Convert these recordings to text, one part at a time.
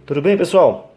Tudo bem, pessoal?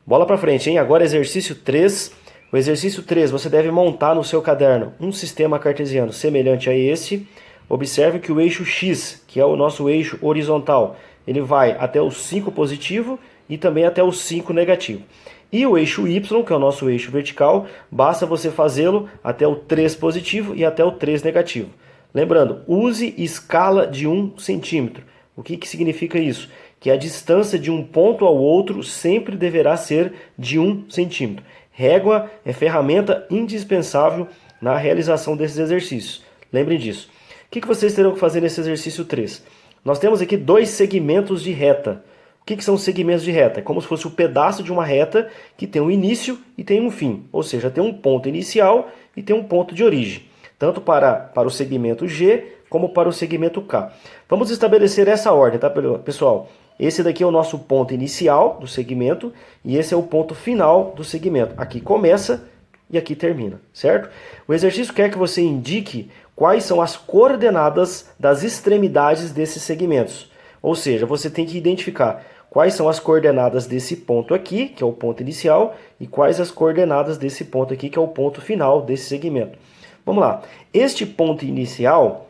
Bola para frente, hein? Agora exercício 3. O exercício 3, você deve montar no seu caderno um sistema cartesiano semelhante a esse. Observe que o eixo X, que é o nosso eixo horizontal, ele vai até o 5 positivo e também até o 5 negativo. E o eixo Y, que é o nosso eixo vertical, basta você fazê-lo até o 3 positivo e até o 3 negativo. Lembrando, use escala de 1 centímetro. O que significa isso? Que a distância de um ponto ao outro sempre deverá ser de 1 centímetro. Régua é ferramenta indispensável na realização desses exercícios. Lembrem disso. O que vocês terão que fazer nesse exercício 3? Nós temos aqui dois segmentos de reta. O que são segmentos de reta? É como se fosse um pedaço de uma reta que tem um início e tem um fim. Ou seja, tem um ponto inicial e tem um ponto de origem. Tanto para o segmento G como para o segmento K. Vamos estabelecer essa ordem, tá, pessoal? Esse daqui é o nosso ponto inicial do segmento e esse é o ponto final do segmento. Aqui começa e aqui termina, certo? O exercício quer que você indique quais são as coordenadas das extremidades desses segmentos. Ou seja, você tem que identificar quais são as coordenadas desse ponto aqui, que é o ponto inicial, e quais as coordenadas desse ponto aqui, que é o ponto final desse segmento. Vamos lá. Este ponto inicial,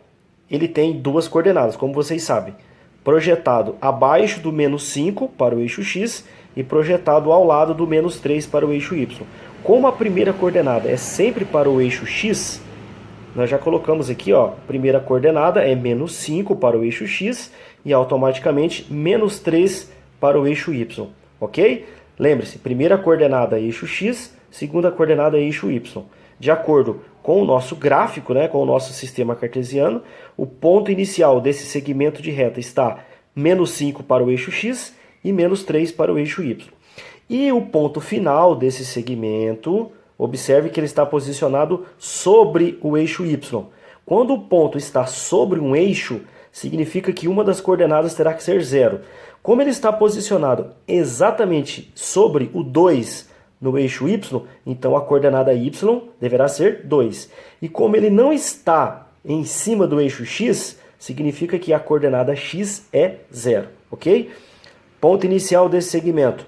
ele tem duas coordenadas, como vocês sabem. Projetado abaixo do menos 5 para o eixo X e projetado ao lado do menos 3 para o eixo Y. Como a primeira coordenada é sempre para o eixo X, nós já colocamos aqui, ó, a primeira coordenada é menos 5 para o eixo X e automaticamente menos 3 para o eixo Y, ok? Lembre-se, primeira coordenada é eixo X, segunda coordenada é eixo Y. De acordo com o nosso gráfico, né, com o nosso sistema cartesiano, o ponto inicial desse segmento de reta está menos 5 para o eixo X e menos 3 para o eixo Y. E o ponto final desse segmento, observe que ele está posicionado sobre o eixo Y. Quando o ponto está sobre um eixo, significa que uma das coordenadas terá que ser 0. Como ele está posicionado exatamente sobre o 2 no eixo Y, então a coordenada Y deverá ser 2. E como ele não está em cima do eixo X, significa que a coordenada X é 0, ok? Ponto inicial desse segmento,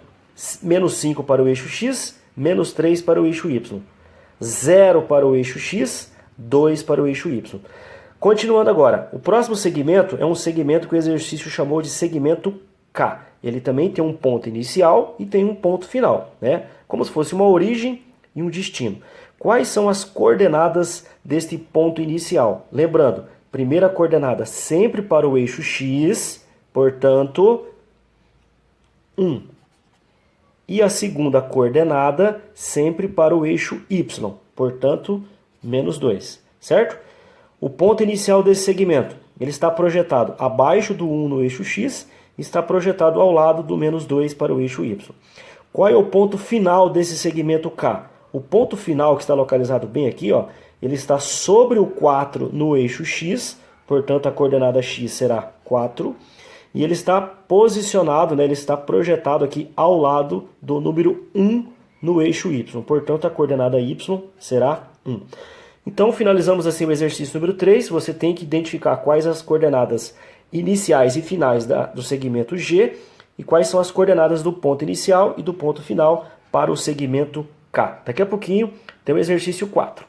menos 5 para o eixo X, menos 3 para o eixo Y. 0 para o eixo X, 2 para o eixo Y. Continuando agora, o próximo segmento é um segmento que o exercício chamou de segmento K. Ele também tem um ponto inicial e tem um ponto final, né? Como se fosse uma origem e um destino. Quais são as coordenadas deste ponto inicial? Lembrando, primeira coordenada sempre para o eixo X, portanto, 1. E a segunda coordenada sempre para o eixo Y, portanto, menos 2, certo? O ponto inicial desse segmento, ele está projetado abaixo do 1 no eixo X e está projetado ao lado do menos 2 para o eixo Y. Qual é o ponto final desse segmento K? O ponto final, que está localizado bem aqui, ó, ele está sobre o 4 no eixo X, portanto a coordenada X será 4. E ele está posicionado, né, ele está projetado aqui ao lado do número 1 no eixo Y, portanto a coordenada Y será 1. Então finalizamos assim o exercício número 3, você tem que identificar quais as coordenadas iniciais e finais do segmento G e quais são as coordenadas do ponto inicial e do ponto final para o segmento K. Daqui a pouquinho tem o exercício 4.